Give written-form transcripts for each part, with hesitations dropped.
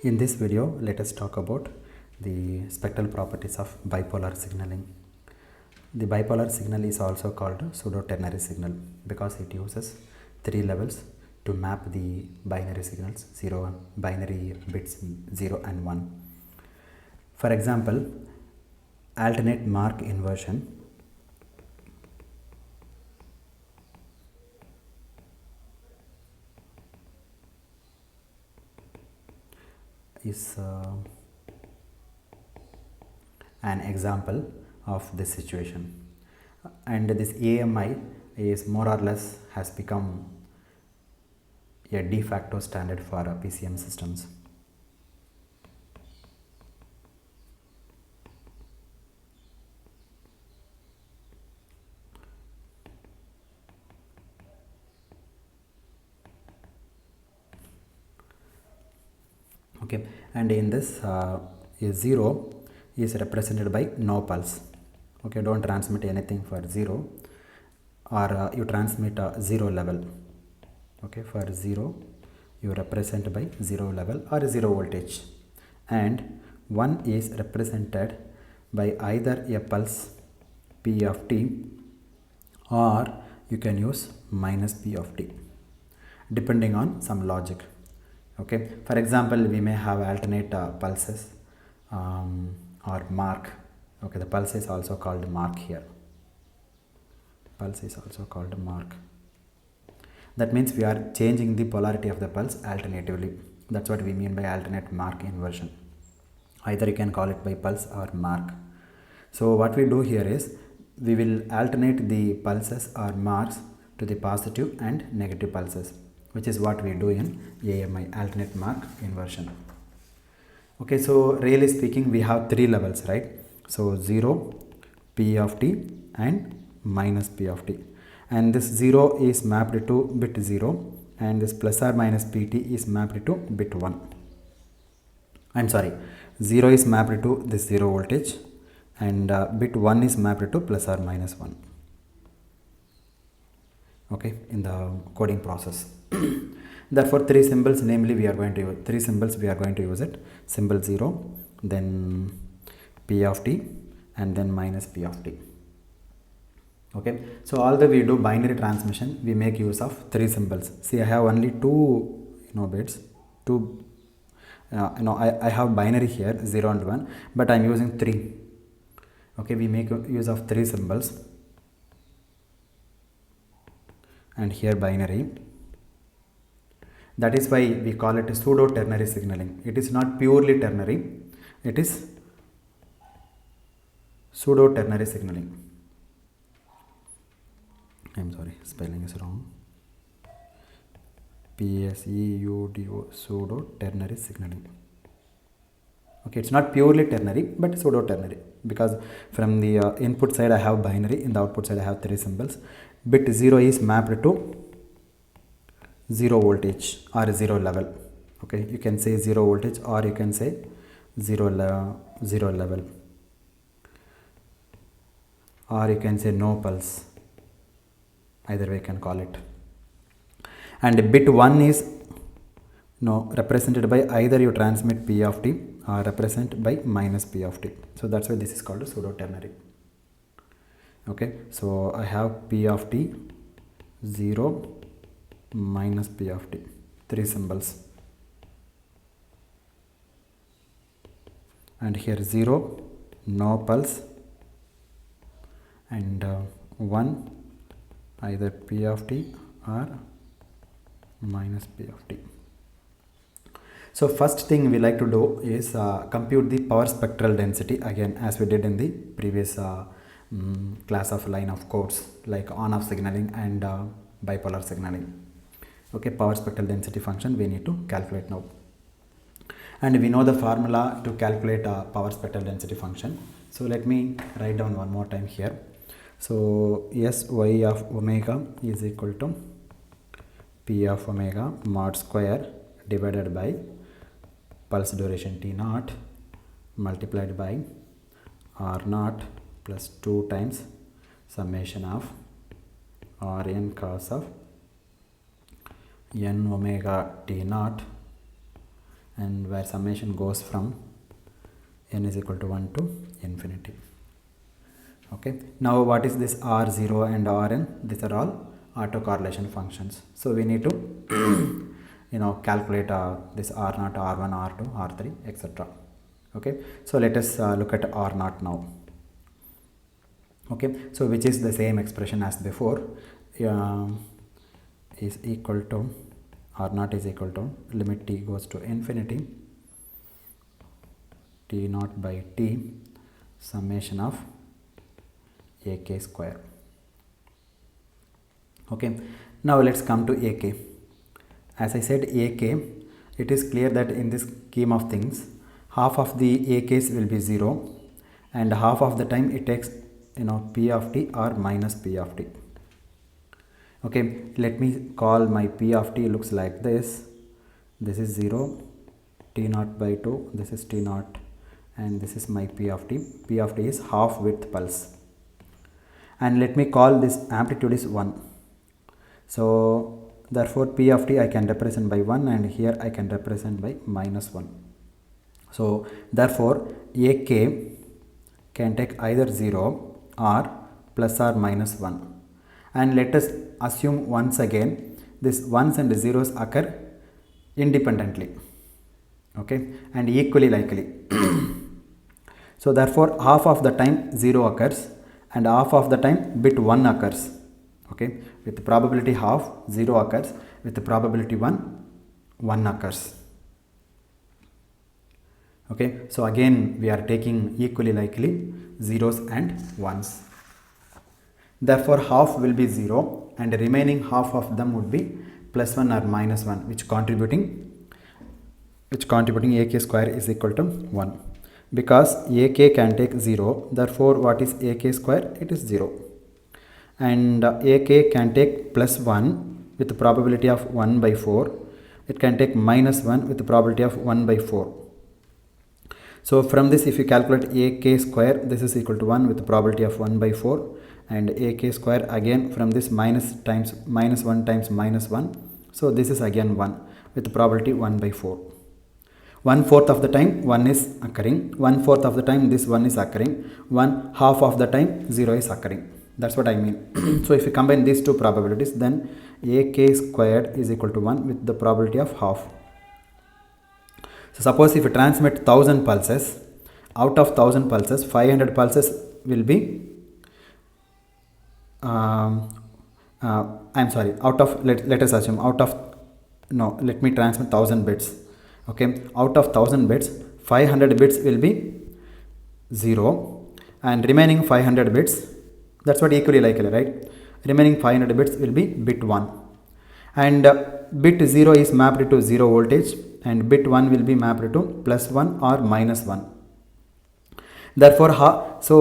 In this video, let us talk about the spectral properties of bipolar signaling. The bipolar signal is also called pseudo ternary signal because it uses three levels to map the binary signals, binary bits 0 and 1. For example, alternate mark inversion is an example of this situation, and this AMI is more or less has become a de facto standard for PCM systems. Okay, and in this 0 is represented by no pulse. Okay, don't transmit anything for 0, or you transmit a 0 level. Okay, for 0 you represent by 0 level or 0 voltage, and 1 is represented by either a pulse P of t, or you can use minus P of t depending on some logic. Okay, for example, we may have alternate pulses or mark. Okay, the pulse is also called mark here. Pulse is also called mark. That means we are changing the polarity of the pulse alternatively. That's what we mean by alternate mark inversion. Either you can call it by pulse or mark. So what we do here is we will alternate the pulses or marks to the positive and negative pulses, which is what we do in AMI, alternate mark inversion. Okay, so really speaking, we have three levels, right? So 0, P of t and minus P of t, and this 0 is mapped to bit 0, and this plus or minus pt is mapped to bit 1. I'm sorry, 0 is mapped to this 0 voltage, and bit 1 is mapped to plus or minus 1. Okay, in the coding process. Therefore, three symbols, namely we are going to use three symbols, we are going to use it: symbol 0, then P of t, and then minus P of t. Okay, so although we do binary transmission, we make use of three symbols. See, I have only two bits, two I have binary here 0 and 1, but I am using 3. Okay, we make use of three symbols, and here binary. That is why we call it pseudo ternary signaling. It is not purely ternary, it is pseudo ternary signaling. I'm sorry, spelling is wrong. PSEUDO, pseudo ternary signaling. Okay, it's not purely ternary, but pseudo ternary, because from the input side I have binary, in the output side I have three symbols. Bit 0 is mapped to 0 voltage or 0 level. Okay, you can say 0 voltage, or you can say 0 level, or you can say no pulse. Either way you can call it. And bit 1 is represented by either you transmit P of t or represent by minus P of t. So that's why this is called pseudo ternary. Okay, so I have P of t 0 minus P of t, three symbols, and here 0 no pulse, and 1 either P of t or minus P of t. So first thing we like to do is compute the power spectral density, again as we did in the previous class of line of codes like on-off signaling and bipolar signaling. Okay, power spectral density function we need to calculate now, and we know the formula to calculate power spectral density function. So let me write down one more time here. So Sy of omega is equal to P of omega mod square divided by pulse duration t naught multiplied by r naught plus 2 times summation of Rn cos of n omega t naught and where summation goes from n is equal to 1 to infinity. Okay, now what is this R0 and Rn? These are all autocorrelation functions. So we need to calculate this R0, R1, R2, R3, etc. Okay, so let us look at R0 now. Okay, so which is the same expression as before, is equal to R0 is equal to limit t goes to infinity t0 by t summation of ak square. Okay, now let's come to ak. As I said, ak, it is clear that in this scheme of things, half of the ak's will be 0 and half of the time it takes p of t or minus p of t. Okay, let me call my p of t looks like this. This is 0, t0 by 2, this is t0, and this is my p of t. P of t is half width pulse. And let me call this amplitude is 1. So therefore p of t I can represent by 1 and here I can represent by minus 1. So therefore ak can take either 0 or plus or minus 1. And let us assume once again this ones and zeros occur independently, okay, and equally likely. So therefore half of the time 0 occurs and half of the time bit 1 occurs. Okay, with the probability half 0 occurs, with the probability 1 occurs. Okay, so again we are taking equally likely zeros and ones. Therefore half will be 0 and the remaining half of them would be plus 1 or minus 1, which contributing ak square is equal to 1. Because ak can take 0, therefore what is ak square? It is 0. And ak can take plus 1 with the probability of 1 by 4. It can take minus 1 with the probability of 1 by 4. So from this, if you calculate ak square, this is equal to 1 with the probability of 1 by 4. And ak square again from this minus 1 times minus 1. So this is again 1 with the probability 1 by 4. 1/4 of the time 1 is occurring, 1/4 of the time this 1 is occurring, 1/2 of the time 0 is occurring. That's what I mean. So if you combine these two probabilities, then ak squared is equal to 1 with the probability of half. So suppose if you transmit 1000 pulses, out of 1000 pulses 500 pulses will be I'm sorry, out of let us assume out of let me transmit 1000 bits. Okay, out of 1000 bits 500 bits will be 0 and remaining 500 bits, that's what equally likely, right? Remaining 500 bits will be bit 1 and bit 0 is mapped to 0 voltage and bit 1 will be mapped to plus 1 or minus 1. Therefore so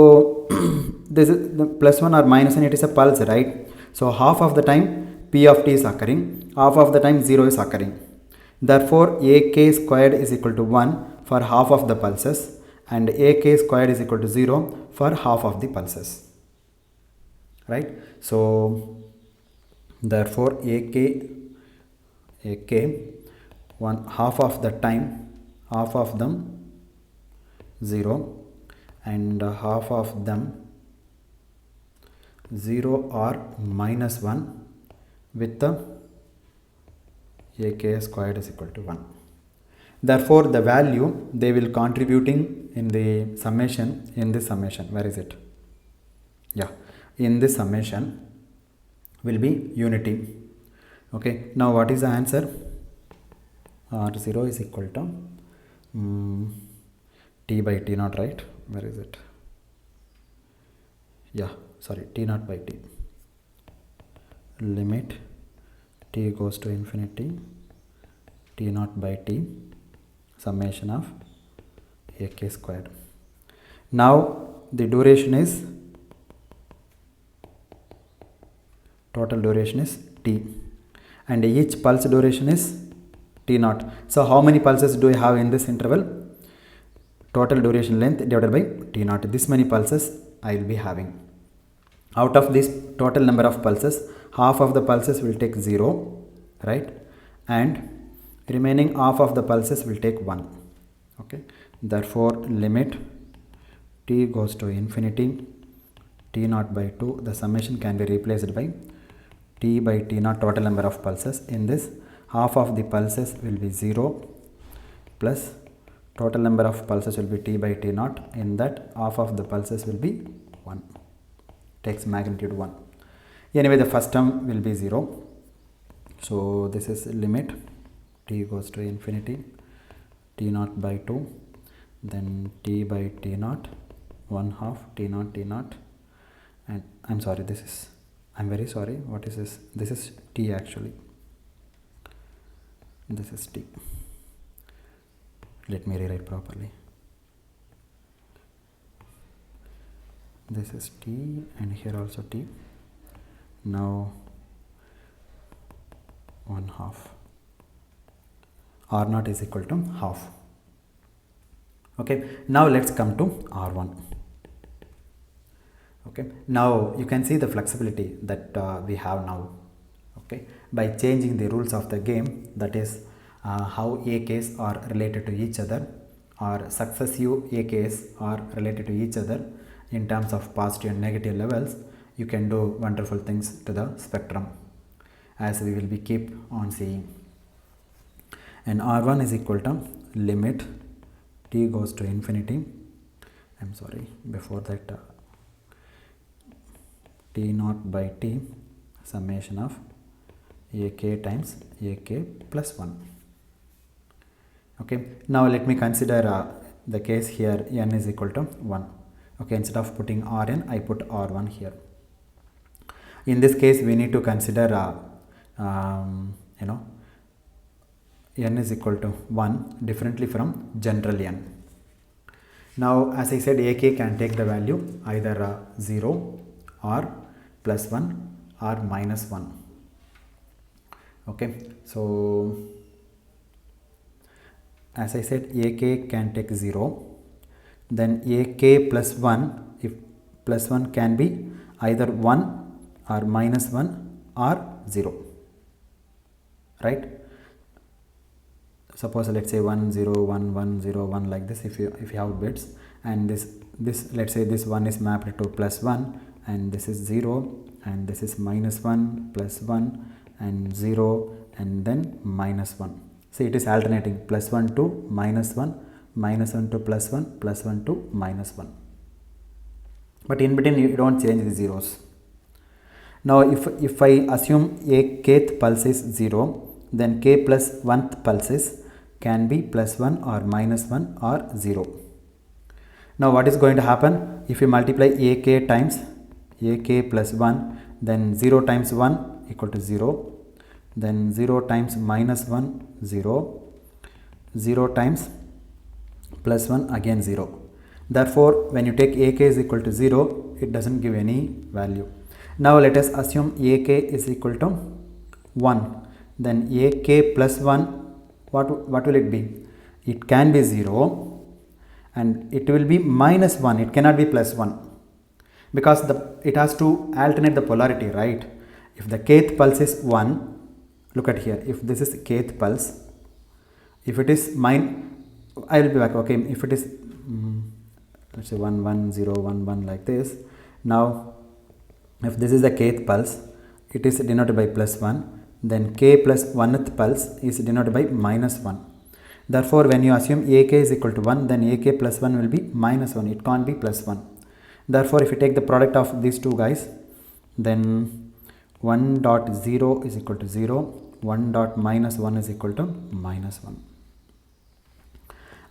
this is the plus 1 or minus 1, it is a pulse, right? So half of the time p of t is occurring, half of the time 0 is occurring. Therefore ak squared is equal to 1 for half of the pulses and ak squared is equal to 0 for half of the pulses, right? So therefore ak half of the time, half of them 0 and half of them 0 or minus 1 with the ak squared is equal to 1. Therefore the value they will contributing in the summation, in this summation, where is it? Yeah, in this summation will be unity. Okay, now what is the answer? R0 is equal to t by t0, right? Where is it? Yeah, sorry, t0 by t. Limit t goes to infinity t0 by t summation of ak squared. Now the duration is, total duration is t and each pulse duration is t0. So how many pulses do I have in this interval? Total duration length divided by t0. This many pulses I will be having. Out of this total number of pulses, half of the pulses will take 0, right? And remaining half of the pulses will take 1. Okay, therefore limit t goes to infinity t naught by 2, the summation can be replaced by t by t naught, total number of pulses. In this, half of the pulses will be 0 plus total number of pulses will be t by t naught. In that, half of the pulses will be 1, takes magnitude 1. Anyway, the first term will be 0. So this is limit t goes to infinity t naught by 2, then t by t naught 1 half t naught, and I'm sorry, this is, I'm very sorry, what is this? This is t actually, this is t. Let me rewrite properly. This is t and here also t. Now 1 half, r naught is equal to half. Okay, now let's come to r1. Okay, now you can see the flexibility that we have now. Okay, by changing the rules of the game, that is how AKs are related to each other, or successive AKs are related to each other in terms of positive and negative levels, you can do wonderful things to the spectrum, as we will be keep on seeing. And r1 is equal to limit t goes to infinity, I'm sorry, before that t naught by t summation of ak times ak plus 1. Okay, now let me consider the case here n is equal to 1. Okay, instead of putting rn, I put r1 here. In this case, we need to consider n is equal to 1 differently from general n. Now, as I said, ak can take the value either 0 or plus 1 or minus 1. Okay, so as I said, ak can take 0, then ak plus 1, if plus 1 can be either 1 or minus 1 or 0, right? Suppose let's say 1 0 1 1 0 1 like this, if you have bits, and this let's say this 1 is mapped to plus 1, and this is 0, and this is minus 1 plus 1 and 0 and then minus 1. So it is alternating plus 1 to minus 1, minus 1 to plus 1, plus 1 to minus 1. But in between you don't change the zeros. Now if I assume a kth pulse is 0, then k plus 1th pulses can be plus 1 or minus 1 or 0. Now what is going to happen? If you multiply ak times ak plus 1, then 0 times 1 equal to 0, then 0 times minus 1 0, 0 times plus 1 again 0. Therefore, when you take ak is equal to 0, it doesn't give any value. Now let us assume ak is equal to 1, then ak plus 1, what will it be? It can be 0 and it will be minus 1, it cannot be plus 1, because it has to alternate the polarity, right? If the kth pulse is 1, look at here, if this is kth pulse, if it is I will be back. Okay, if it is let's say 1 1 0 1 1 like this. Now if this is the kth pulse, it is denoted by plus 1, then k plus 1th pulse is denoted by minus 1. Therefore, when you assume ak is equal to 1, then ak plus 1 will be minus 1, it can't be plus 1. Therefore, if you take the product of these two guys, then 1 dot 0 is equal to 0, 1 dot minus 1 is equal to minus 1.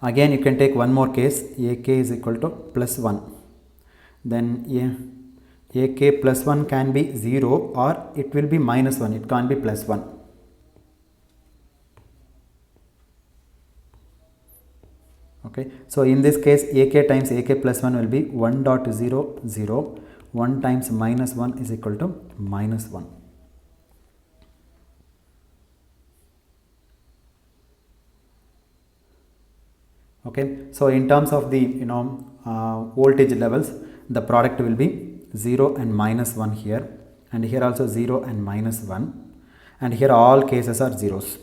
Again, you can take one more case, ak is equal to plus 1, then ak plus 1 can be 0 or it will be minus 1, it can't be plus 1. Okay, so in this case ak times ak plus 1 will be 1 dot 0 0, 1 times minus 1 is equal to minus 1. Okay, so in terms of the voltage levels, the product will be 0 and minus 1 here, and here also 0 and minus 1, and here all cases are zeros.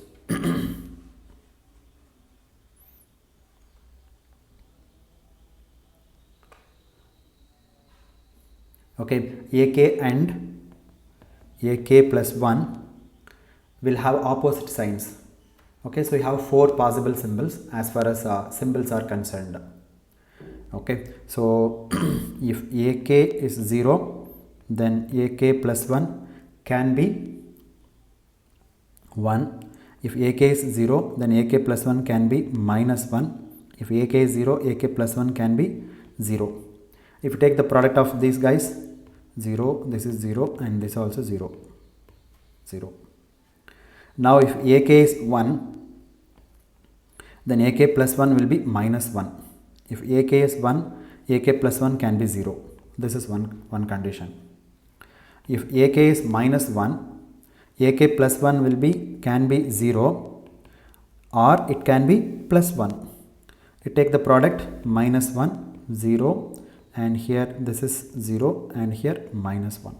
Okay, ak and ak plus 1 will have opposite signs. Okay, so you have 4 possible symbols as far as symbols are concerned. Okay, so if ak is 0, then ak plus 1 can be 1. If ak is 0, then ak plus 1 can be minus 1. If ak is 0, ak plus 1 can be 0. If you take the product of these guys, 0, this is 0 and this also 0, 0. Now if ak is 1, then ak plus 1 will be minus 1. If ak is 1, ak plus 1 can be 0. This is one condition. If ak is minus 1, ak plus 1 will be can be 0 or it can be plus 1. You take the product minus 1, 0, and here this is 0 and here minus 1.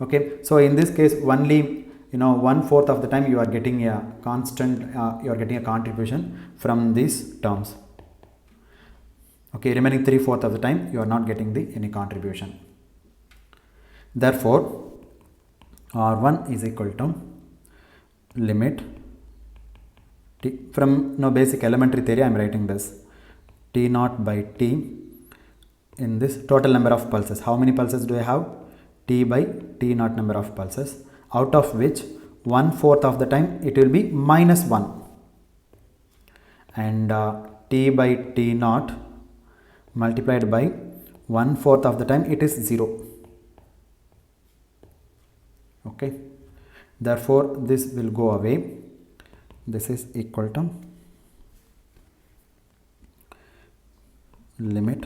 Okay, so in this case only 1/4 of the time you are getting a constant, you are getting a contribution from these terms. Okay, remaining 3/4 of the time you are not getting any contribution. Therefore R1 is equal to limit t from basic elementary theory. I am writing this t naught by t in this total number of pulses. How many pulses do I have? T by t naught number of pulses, out of which 1/4 of the time it will be minus 1, and t by t naught multiplied by 1/4 of the time it is 0. Okay, therefore this will go away. This is equal to limit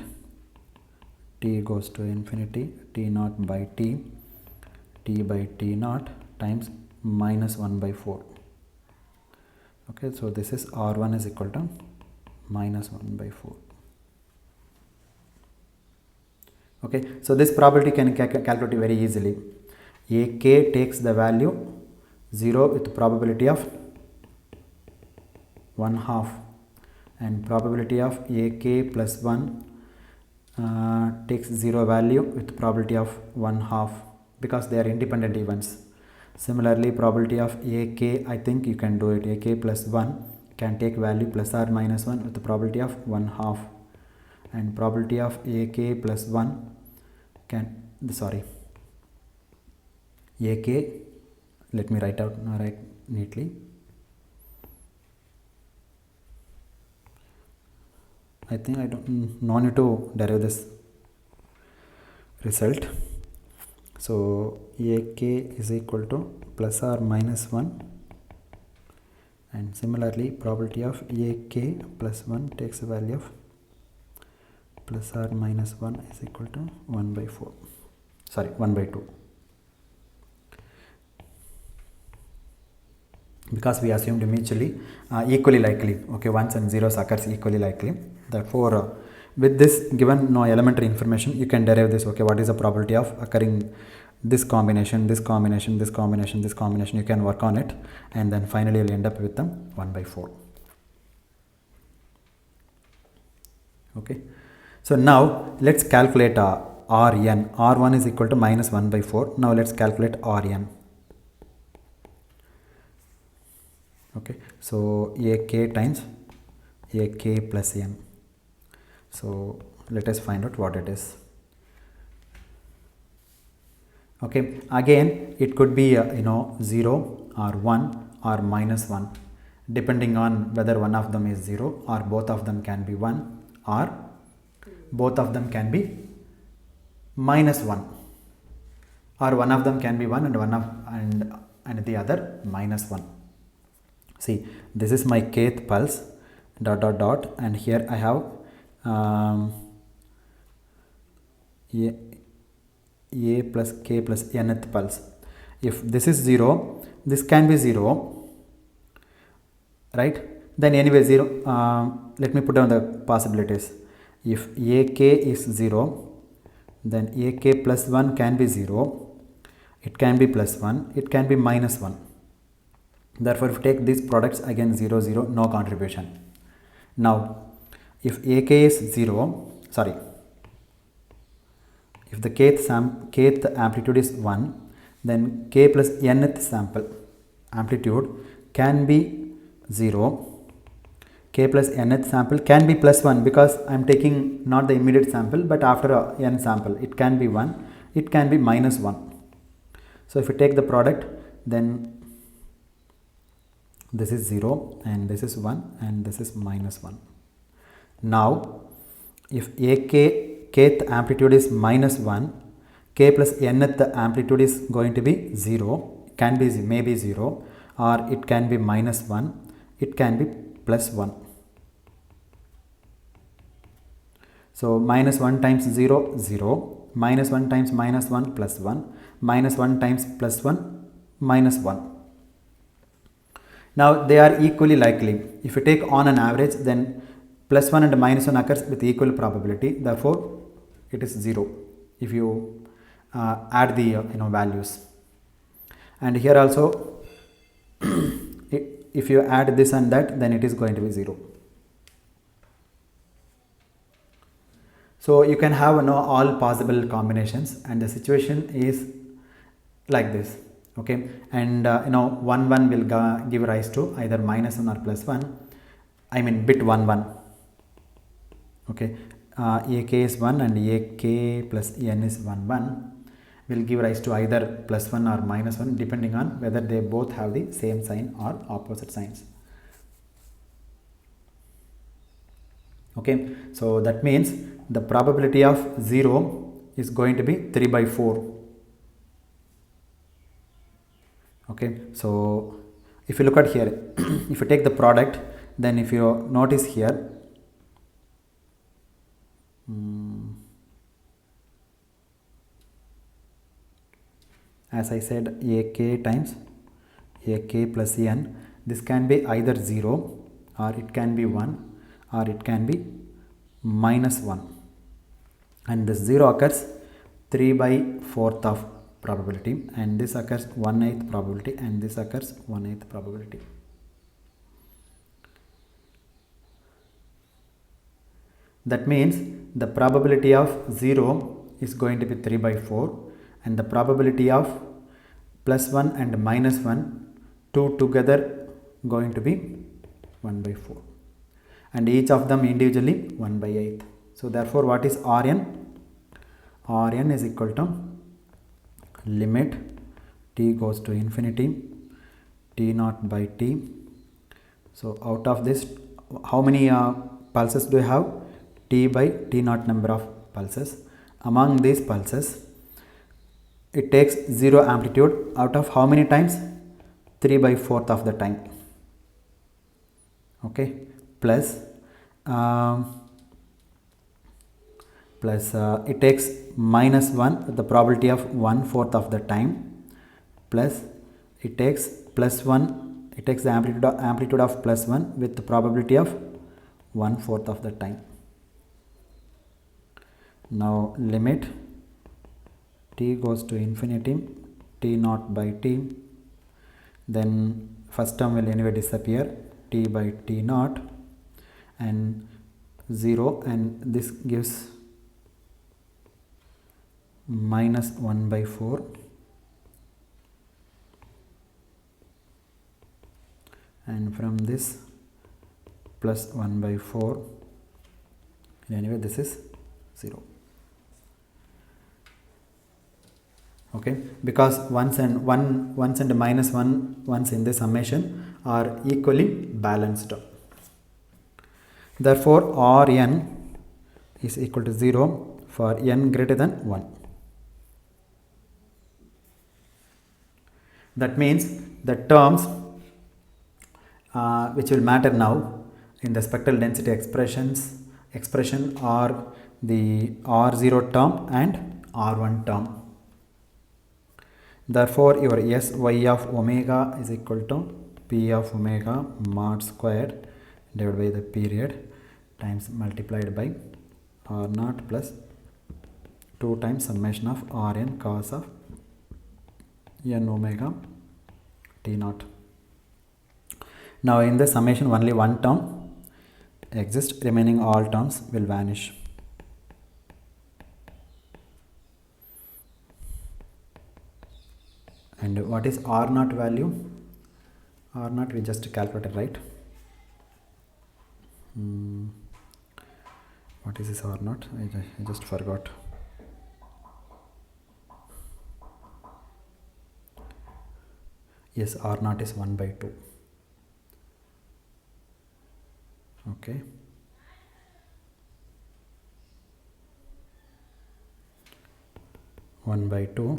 t goes to infinity t naught by t by t naught times minus 1 by 4. Okay, so this is R1 is equal to minus 1 by 4. Okay, so this probability can calculate very easily. AK takes the value 0 with probability of 1/2, and probability of AK plus 1 takes 0 value with probability of 1/2, because they are independent events. Similarly, probability of AK, I think you can do it. AK plus 1 can take value plus or minus 1 with the probability of 1/2, and probability of AK plus 1 can, sorry, AK, let me write neatly. I think I don't no need to derive this result. So AK is equal to plus or minus 1, and similarly probability of AK plus 1 takes a value of plus or minus 1 is equal to 1 by 4, sorry 1 by 2, because we assumed mutually equally likely. Okay, ones and zeros occurs equally likely. Therefore with this given elementary information, you can derive this. Okay, what is the probability of occurring this combination, this combination, this combination, this combination? You can work on it, and then finally you will end up with them 1 by 4. Okay, so now let's calculate Rn. R1 is equal to minus 1 by 4. Now let's calculate Rn. Okay, so AK times AK plus n. So let us find out what it is. Okay, again it could be 0 or 1 or minus 1, depending on whether one of them is 0 or both of them can be 1 or both of them can be minus 1, or one of them can be 1 and and the other minus 1. See, this is my kth pulse, dot dot dot, and here I have A plus K plus nth pulse. If this is 0, this can be 0, right? Then anyway 0, let me put down the possibilities. If AK is 0, then AK plus 1 can be 0, it can be plus 1, it can be minus 1. Therefore if you take these products, again 0 0, no contribution. Now if AK is 0 sorry, if the kth amplitude is 1, then k plus nth sample amplitude can be 0. K plus nth sample can be plus 1 because I am taking not the immediate sample but after a n sample. It can be 1, it can be minus 1. So if you take the product, then this is 0 and this is 1 and this is minus 1. Now if kth amplitude is minus 1, k plus nth amplitude is going to be 0, can be maybe 0, or it can be minus 1, it can be plus 1. So minus 1 times 0, 0, minus 1 times minus 1, plus 1, minus 1 times plus 1, minus 1. Now they are equally likely. If you take on an average, then plus 1 and minus 1 occurs with equal probability. Therefore, it is 0 if you add the values. And here also, if you add this and that, then it is going to be 0. So you can have all possible combinations, and the situation is like this. Okay, and 1 1 will give rise to either minus 1 or plus 1. I mean bit 1 1. Okay, ak is 1 and ak plus n is 1 1 will give rise to either plus 1 or minus 1 depending on whether they both have the same sign or opposite signs. Okay, so that means the probability of 0 is going to be 3 by 4. Okay, so if you look at here, if you take the product, then if you notice here, as I said, ak times ak plus n, this can be either 0 or it can be 1 or it can be minus 1, and this 0 occurs 3 by 4th of probability, and this occurs 1/8 probability, and this occurs 1/8 probability. That means the probability of 0 is going to be 3 by 4, and the probability of plus 1 and minus 1 two together going to be 1 by 4, and each of them individually 1 by 8. So therefore what is Rn? Rn is equal to limit t goes to infinity t naught by t. So out of this, how many pulses do you have? T by t naught number of pulses. Among these pulses, it takes 0 amplitude out of how many times? 3 by 4th of the time. Okay, plus it takes minus 1 the probability of 1/4 of the time, plus it takes plus 1, it takes the amplitude of plus 1 with the probability of 1/4 of the time. Now limit t goes to infinity t naught by t, then first term will anyway disappear, t by t naught, and 0, and this gives minus 1 by 4, and from this plus 1 by 4, and anyway this is 0. Okay, because ones and minus 1 ones in this summation are equally balanced. Therefore Rn is equal to 0 for n greater than 1. That means the terms which will matter now in the spectral density expression are the R0 term and R1 term. Therefore your Sy of omega is equal to P of omega mod squared divided by the period times multiplied by R0 plus 2 times summation of Rn cos of n omega t naught. Now in the summation only one term exists, remaining all terms will vanish. And what is R naught value? R naught we just calculated, right? What is this R naught? I just forgot. Yes, R naught is 1 by 2. Okay. One by 2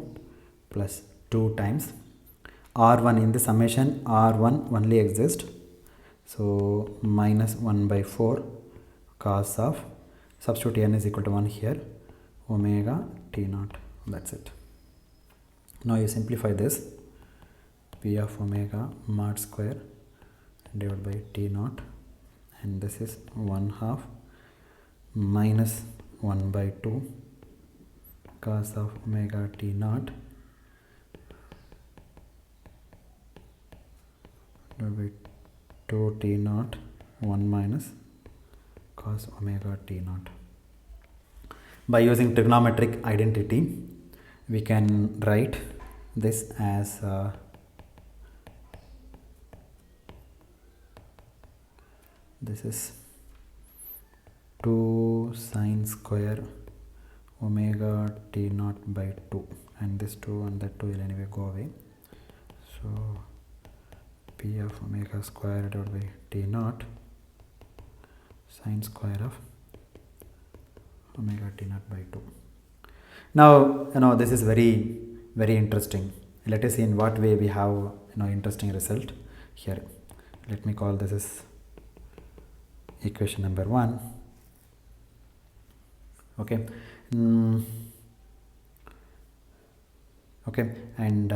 plus 2 times R1 in the summation. R1 only exists, so minus 1 by 4 cos of, substitute n is equal to 1 here, omega t naught. That's it. Now you simplify this, p of omega mod square divided by t naught, and this is 1/2 minus 1 by 2 cos of omega t naught divided by 2 t naught 1 minus cos omega t naught. By using trigonometric identity, we can write this as this is 2 sine square omega t naught by 2, and this 2 and that 2 will anyway go away. So p of omega square divided by t naught sine square of omega t naught by 2. Now this is very interesting. Let us see in what way we have interesting result here. Let me call this as equation number 1. Okay. Okay, and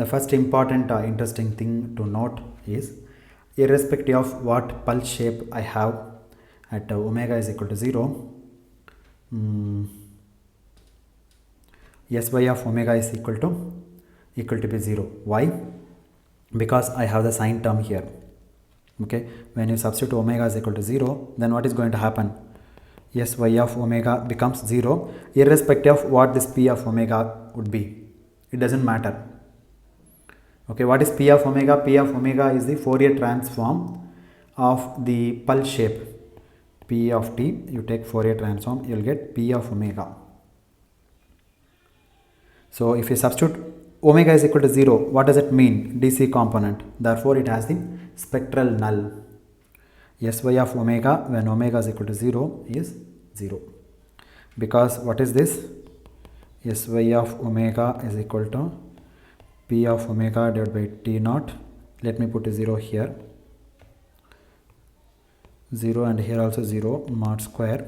the first important interesting thing to note is, irrespective of what pulse shape I have at omega is equal to 0, sy of omega is equal to be 0. Why? Because I have the sine term here. Okay, when you substitute omega is equal to 0, then what is going to happen? Sy of omega becomes 0 irrespective of what this p of omega would be. It doesn't matter. Okay, what is p of omega? P of omega is the Fourier transform of the pulse shape. P of t, you take Fourier transform, you will get p of omega. So if you substitute omega is equal to 0, what does it mean? DC component. Therefore, it has the spectral null. Sy of omega when omega is equal to 0 is 0. Because what is this? Sy of omega is equal to p of omega divided by t naught. Let me put a 0 here. 0 and here also 0 mod square.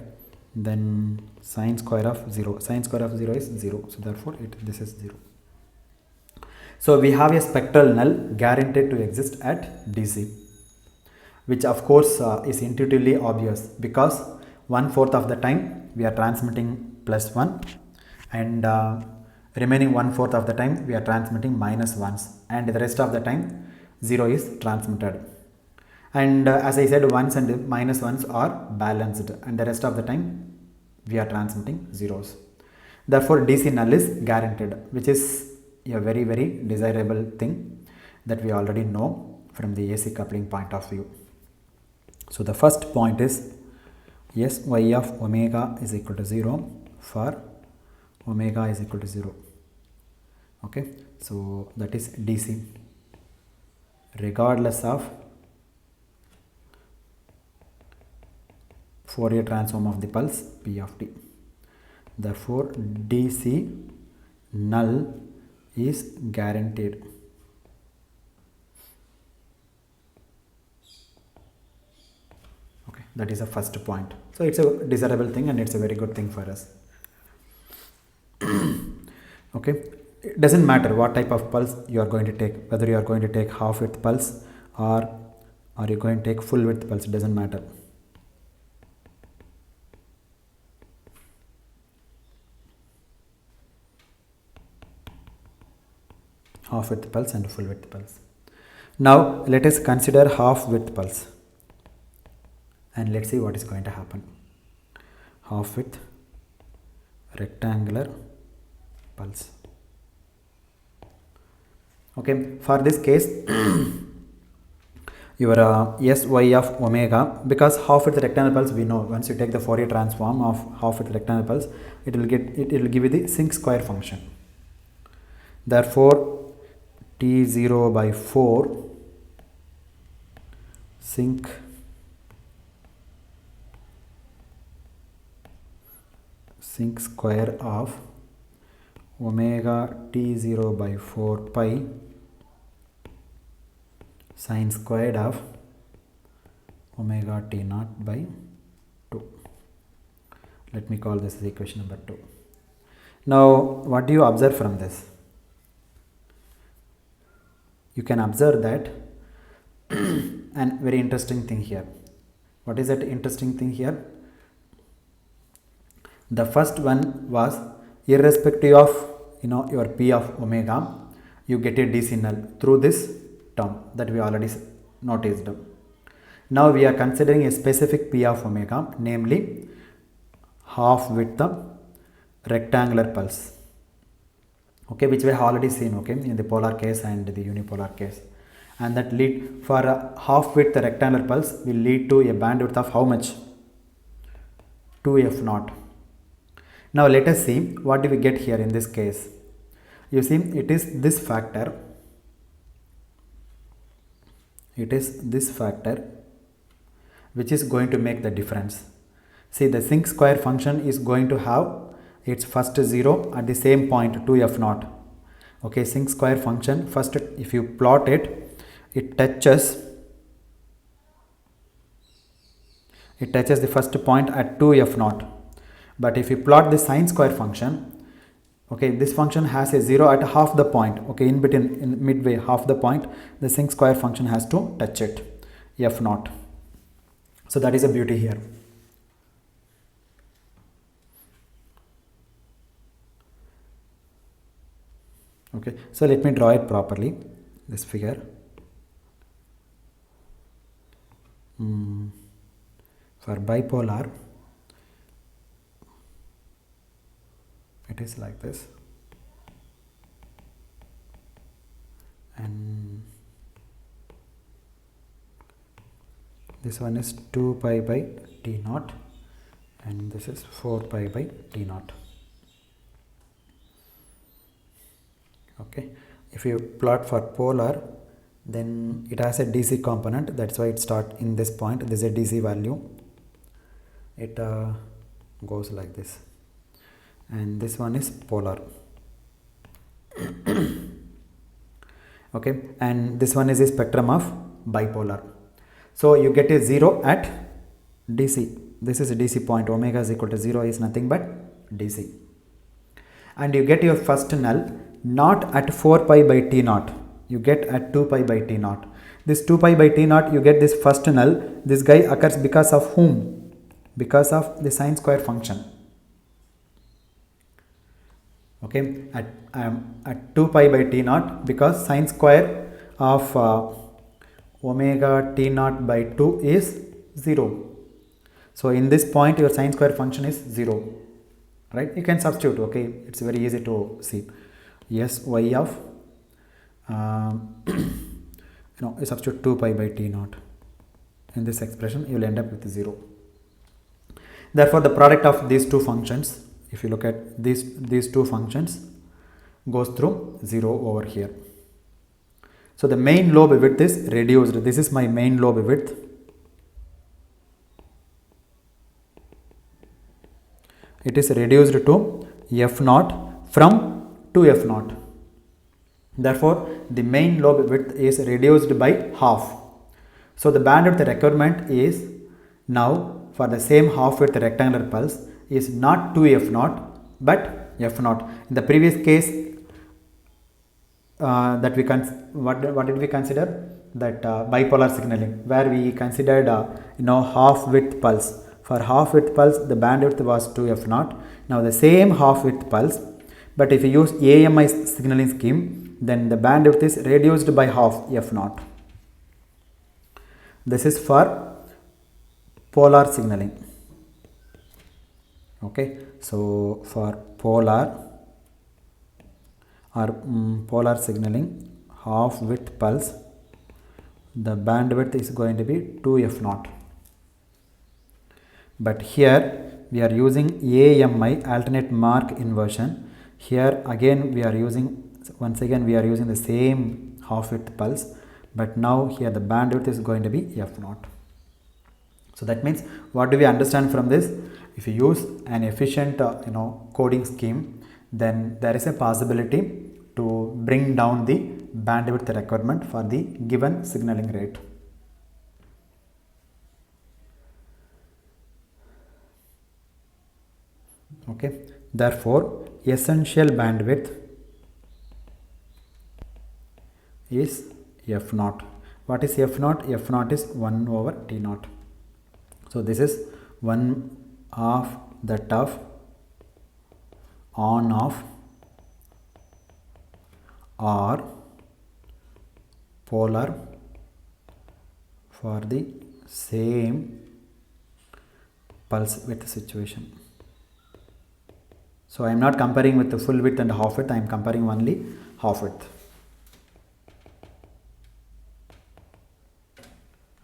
Then sine square of 0. Sine square of 0 is 0. So therefore, this is 0. So we have a spectral null guaranteed to exist at DC, which of course is intuitively obvious, because 1/4 of the time we are transmitting +1, and remaining 1/4 of the time we are transmitting -1s, and the rest of the time 0 is transmitted. And as I said, 1s and -1s are balanced, and the rest of the time we are transmitting zeros. Therefore, DC null is guaranteed, which is a very desirable thing that we already know from the AC coupling point of view. So the first point is Sy of omega is equal to 0 for omega is equal to 0. Okay, so that is DC regardless of Fourier transform of the pulse p of t. Therefore, DC null is guaranteed. Okay, that is the first point. So it's a desirable thing, and it's a very good thing for us. Okay, it doesn't matter what type of pulse you are going to take, whether you are going to take half width pulse or are you going to take full width pulse, it doesn't matter. Half width pulse and full width pulse. Now let us consider half width pulse, and let's see what is going to happen. Half width rectangular pulse. Okay, for this case your sy of omega, because half width rectangular pulse we know, once you take the Fourier transform of half width rectangular pulse, it will give you the sinc square function. Therefore t0 by 4 sinc square of omega t0 by 4 pi sine squared of omega t naught by 2. Let me call this equation number 2. Now what do you observe from this? You can observe that and very interesting thing here. What is that interesting thing here? The first one was irrespective of your p of omega, you get a DC null through this term that we already noticed. Now we are considering a specific p of omega, namely half width rectangular pulse, okay, which we have already seen, okay, in the polar case and the unipolar case, and that lead for a half width rectangular pulse will lead to a bandwidth of how much? 2f0. Now let us see what do we get here in this case. You see, it is this factor, which is going to make the difference. See, the sinc square function is going to have its first 0 at the same point 2f0. Okay, sinc square function, first if you plot it, it touches the first point at 2f0. But if you plot the sine square function, okay, this function has a 0 at half the point, okay, in between, in midway, half the point, the sinc square function has to touch it, f0. So that is a beauty here. Okay, so let me draw it properly, this figure. For bipolar, it is like this, and this one is 2 pi by t naught, and this is 4 pi by t naught. Okay, if you plot for polar, then it has a DC component, that's why it starts in this point. This is a DC value, it goes like this, and this one is polar. Okay, and this one is a spectrum of bipolar. So you get a 0 at DC. This is a DC point, omega is equal to 0 is nothing but DC, and you get your first null not at 4 pi by t naught, you get at 2 pi by t naught. This 2 pi by t naught, you get this first null. This guy occurs because of whom? Because of the sine square function. Okay, at 2 pi by t naught, because sine square of omega t naught by 2 is 0. So in this point your sine square function is 0, right? You can substitute, okay, it's very easy to see. Yes, y of you substitute 2 pi by t naught in this expression, you will end up with 0. Therefore the product of these two functions, if you look at these two functions, goes through 0 over here. So the main lobe width is reduced. This is my main lobe width. It is reduced to f0 from 2f0. Therefore the main lobe width is reduced by half. So the bandwidth requirement is now for the same half width rectangular pulse is not 2f0 but f0. In the previous case that we what did we consider? That bipolar signaling, where we considered half width pulse. For half width pulse the bandwidth was 2f0. Now the same half width pulse, but if you use AMI signaling scheme, then the bandwidth is reduced by half, f0. This is for polar signaling. Okay, so for polar or polar signaling half width pulse, the bandwidth is going to be 2f0. But here we are using AMI, alternate mark inversion. Here again we are using, once again we are using the same half width pulse, but now here the bandwidth is going to be f0. So that means, what do we understand from this? If you use an efficient coding scheme, then there is a possibility to bring down the bandwidth requirement for the given signaling rate. Okay, therefore essential bandwidth is f0. What is f0? f0 is 1 over t0. So this is one of the tough on off or polar for the same pulse width situation. So I am not comparing with the full width and half width, I am comparing only half width.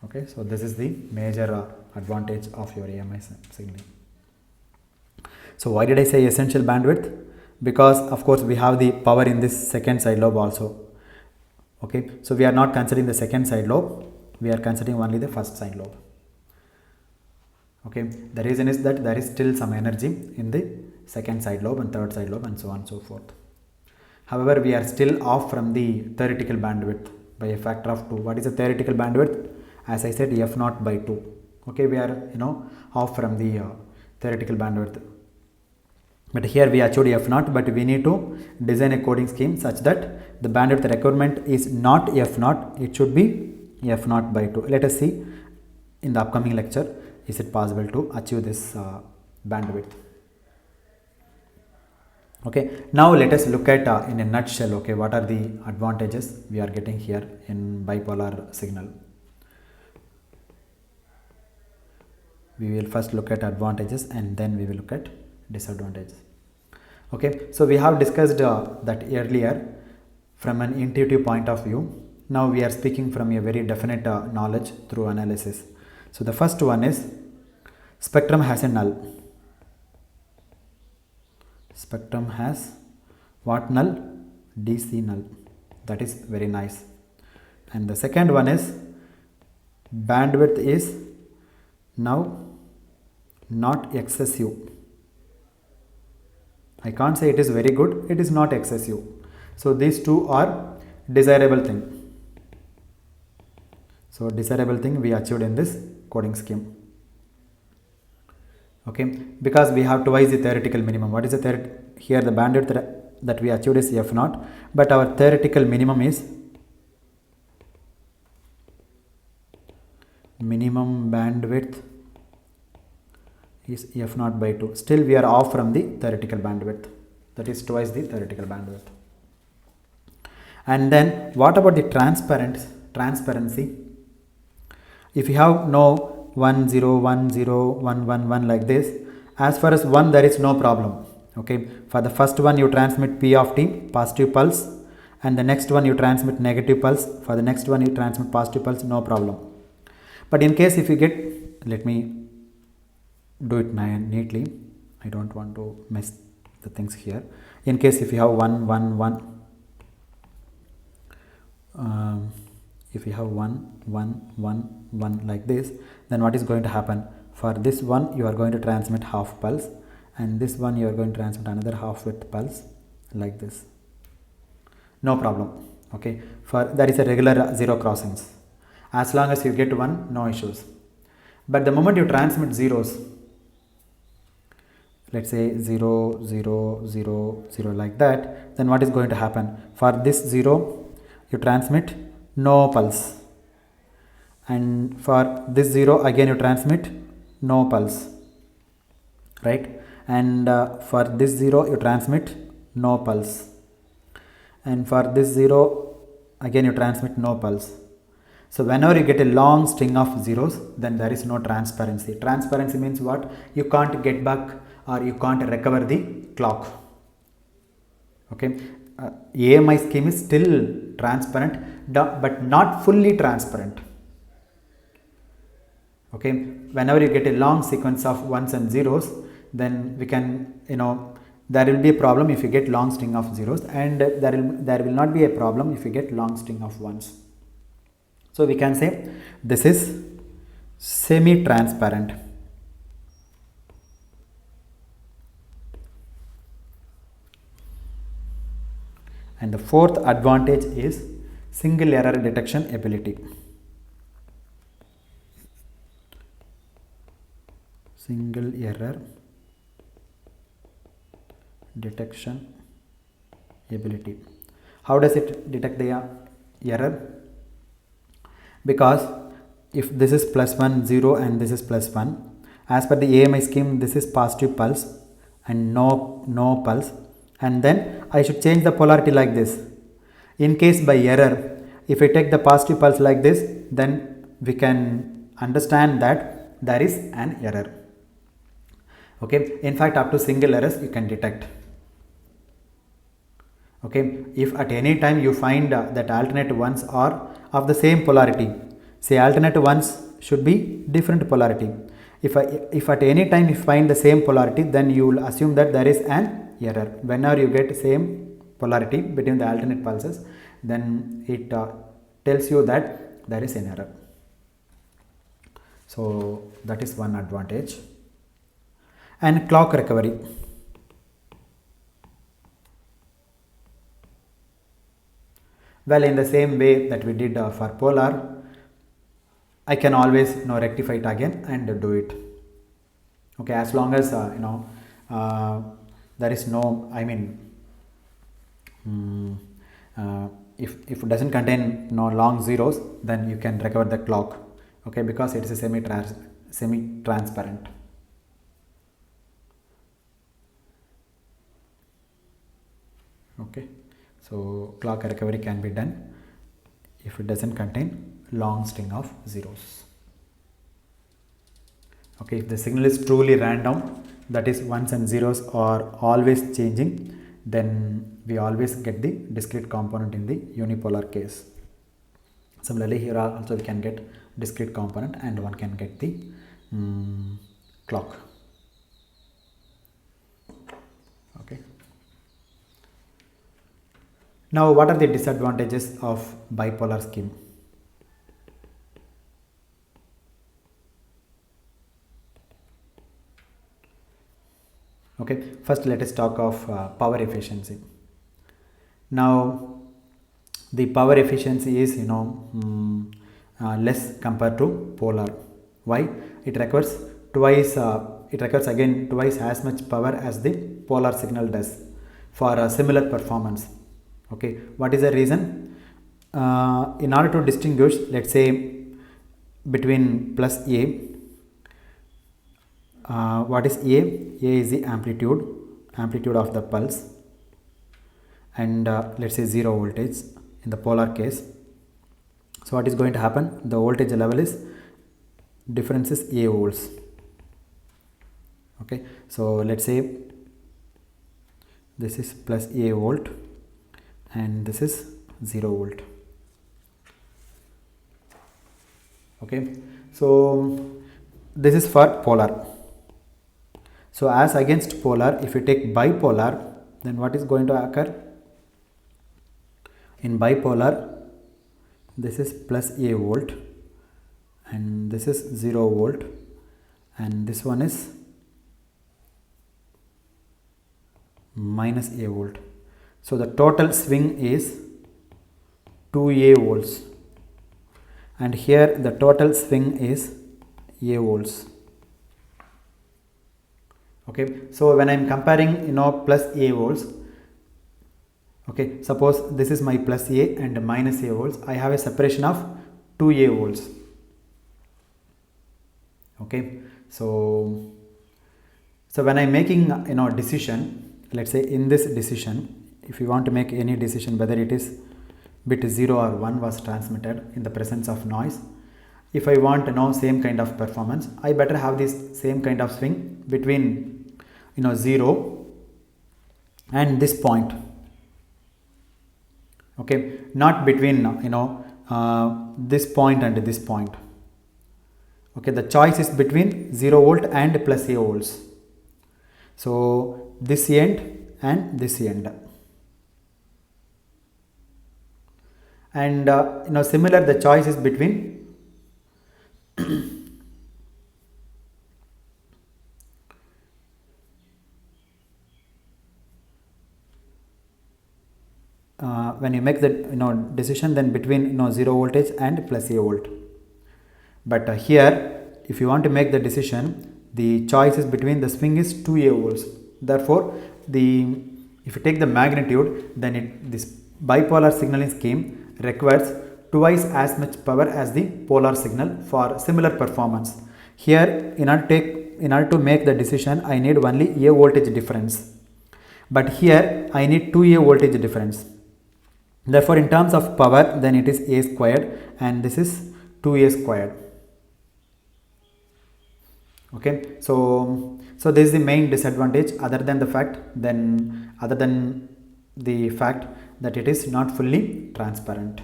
Okay, so this is the major advantage of your AMI signaling. So why did I say essential bandwidth? Because of course we have the power in this second side lobe also. Okay, so we are not considering the second side lobe, we are considering only the first side lobe. Okay, the reason is that there is still some energy in the second side lobe and third side lobe and so on and so forth. However, we are still off from the theoretical bandwidth by a factor of 2. What is the theoretical bandwidth? As I said, f0 by 2. Okay, we are off from the theoretical bandwidth. But here we achieved f0, but we need to design a coding scheme such that the bandwidth requirement is not f0, it should be f0 by 2. Let us see in the upcoming lecture, is it possible to achieve this bandwidth. Okay, now let us look at in a nutshell, okay, what are the advantages we are getting here in bipolar signal. We will first look at advantages and then we will look at disadvantages. Okay, so we have discussed that earlier from an intuitive point of view. Now we are speaking from a very definite knowledge through analysis. So the first one is spectrum has a null. Spectrum has what null? DC null. That is very nice. And the second one is bandwidth is now not excessive. I can't say it is very good, it is not excessive. So these two are desirable thing. So desirable thing we achieved in this coding scheme. Okay, because we have twice the theoretical minimum. What is the here the bandwidth that we achieved is f0, but our theoretical minimum is minimum bandwidth is f0 by 2. Still we are off from the theoretical bandwidth, that is twice the theoretical bandwidth. And then what about the transparency? If you have no 1 0 1 0 1 1 1 like this, as far as 1 there is no problem. Okay, for the first one you transmit p of t, positive pulse, and the next one you transmit negative pulse, for the next one you transmit positive pulse, no problem. But in case if you get, let me do it neatly, I don't want to mess the things here. In case if you have 1 1 1, if you have 1 1 1 1 like this, then what is going to happen? For this one you are going to transmit half pulse, and this one you are going to transmit another half width pulse like this, no problem. Okay, for that is a regular zero crossings. As long as you get 1, no issues. But the moment you transmit zeros, let's say 0 0 0 0 like that, then what is going to happen? For this 0 you transmit no pulse, and for this 0 again you transmit no pulse, right? And for this 0 you transmit no pulse, and for this 0 again you transmit no pulse. So whenever you get a long string of zeros, then there is no transparency. Transparency means what? You can't get back or you can't recover the clock. Okay, AMI scheme is still transparent, but not fully transparent. Okay, whenever you get a long sequence of ones and zeros, then we can, there will be a problem if you get long string of zeros, and there will not be a problem if you get long string of ones. So we can say this is semi transparent. And the fourth advantage is single error detection ability. Single error detection ability. How does it detect the error? Because if this is +1 0 and this is +1, as per the AMI scheme, this is positive pulse and no pulse, and then I should change the polarity like this. In case by error, if I take the positive pulse like this, then we can understand that there is an error. Okay, in fact, up to single errors you can detect. Okay, if at any time you find that alternate ones are of the same polarity, say alternate ones should be different polarity. If at any time you find the same polarity, then you will assume that there is an error. Whenever you get same polarity between the alternate pulses, then it tells you that there is an error. So that is one advantage. And clock recovery. Well, in the same way that we did for polar, I can always rectify it again and do it. Okay, as long as there is no, if it doesn't contain long zeros, then you can recover the clock. Okay, because it is a semi transparent. Okay, so clock recovery can be done if it doesn't contain long string of zeros. Okay, if the signal is truly random, that is ones and zeros are always changing, then we always get the discrete component in the unipolar case. Similarly, here also we can get discrete component and one can get the clock. Okay. Now, what are the disadvantages of bipolar scheme? Okay, first let us talk of power efficiency. Now, the power efficiency is less compared to polar. Why? It requires twice. It requires again twice as much power as the polar signal does for a similar performance. Okay, what is the reason? In order to distinguish, let's say between plus A. What is A? A is the amplitude of the pulse, and let's say 0 voltage in the polar case. So what is going to happen? The voltage level is difference is A volts. Okay, so let's say this is plus A volt and this is 0 volt. Okay, so this is for polar. So as against polar, if you take bipolar, then what is going to occur? In bipolar, this is plus A volt and this is 0 volt and this one is minus A volt. So the total swing is 2A volts and here the total swing is A volts. Okay, so when I am comparing plus A volts, okay, suppose this is my plus A and minus A volts, I have a separation of 2A volts. Okay, so when I am making decision, let's say in this decision, if you want to make any decision whether it is bit 0 or 1 was transmitted in the presence of noise, if I want to know same kind of performance, I better have this same kind of swing between 0 and this point. Okay, not between this point and this point. Okay, the choice is between 0 volt and plus A volts. So this end and this end. And similar, the choice is between when you make the decision, then between 0 voltage and plus A volt. But here, if you want to make the decision, the choice is between the swing is 2 A volts. Therefore, if you take the magnitude, then this bipolar signaling scheme requires twice as much power as the polar signal for similar performance. Here, in order to make the decision, I need only A voltage difference. But here, I need 2 A voltage difference. Therefore, in terms of power, then it is A squared and this is 2A squared. Okay, so this is the main disadvantage, other than the fact that it is not fully transparent.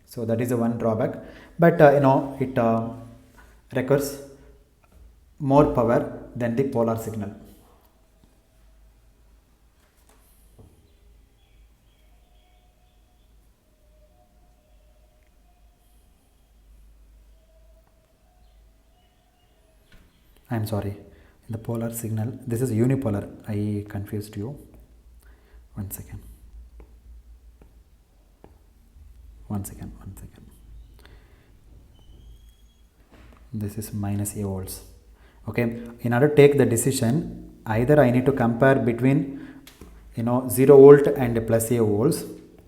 So that is the one drawback, but it requires more power than the polar signal. I am sorry, in the polar signal, this is unipolar, I confused you. One second. This is minus A volts. Okay, in order to take the decision, either I need to compare between 0 volt and plus A volts,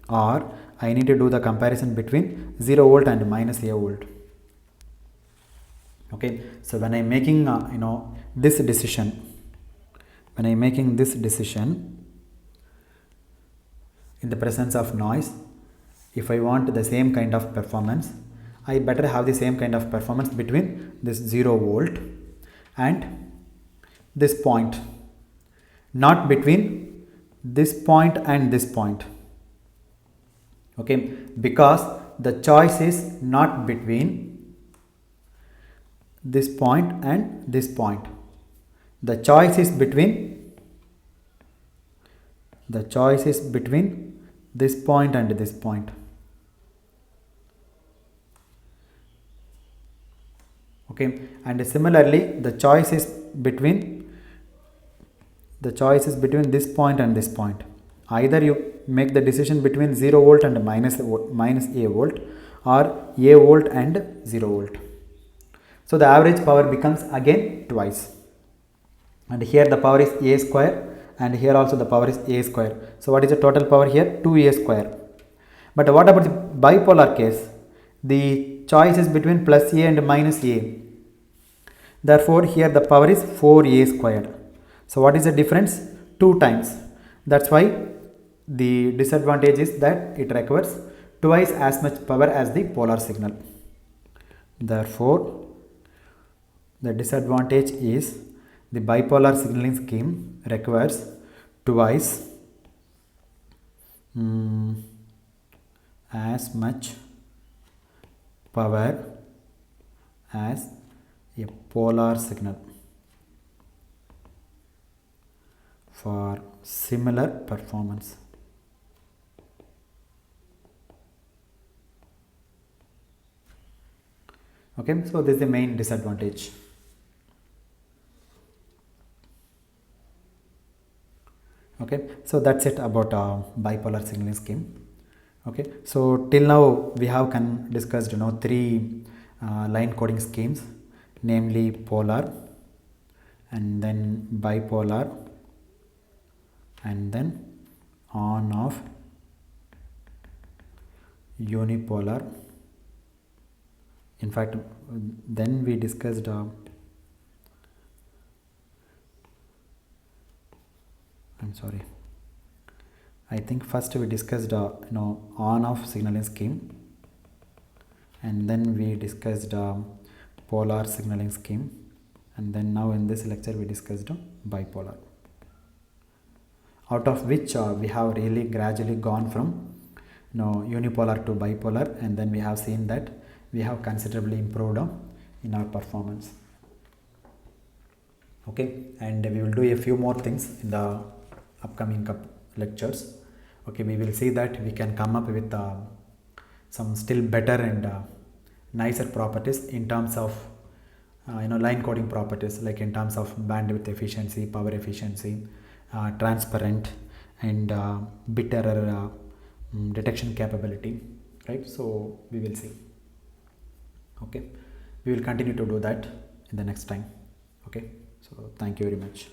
or I need to do the comparison between 0 volt and minus A volt. Okay, so when I am making this decision, in the presence of noise, if I want the same kind of performance, I better have the same kind of performance between this 0 volt and this point, not between this point and this point. Okay, because the choice is not between this point and this point. The choice is between this point and this point. Okay, and similarly the choice is between this point and this point. Either you make the decision between 0 volt and minus A volt, or A volt and 0 volt. So the average power becomes again twice, and here the power is A square, and here also the power is A square. So what is the total power here? 2A square. But what about the bipolar case? The choice is between plus A and minus A. Therefore here the power is 4A squared. So what is the difference? 2 times. That's why the disadvantage is that it requires twice as much power as the polar signal. Therefore the disadvantage is the bipolar signaling scheme requires twice as much power as a polar signal for similar performance. Okay, so this is the main disadvantage. Okay, so that's it about bipolar signaling scheme. Okay, so till now we have discussed 3 line coding schemes, namely polar, and then bipolar, and then on off, unipolar. In fact, then we discussed I'm sorry, I think first we discussed on off signaling scheme, and then we discussed polar signaling scheme, and then now in this lecture we discussed bipolar, out of which we have really gradually gone from unipolar to bipolar, and then we have seen that we have considerably improved in our performance. Okay, and we will do a few more things in the upcoming lectures. Okay, we will see that we can come up with some still better and nicer properties in terms of line coding properties, like in terms of bandwidth efficiency, power efficiency, transparent, and bit error detection capability, right? So we will see. Okay, we will continue to do that in the next time. Okay, so thank you very much.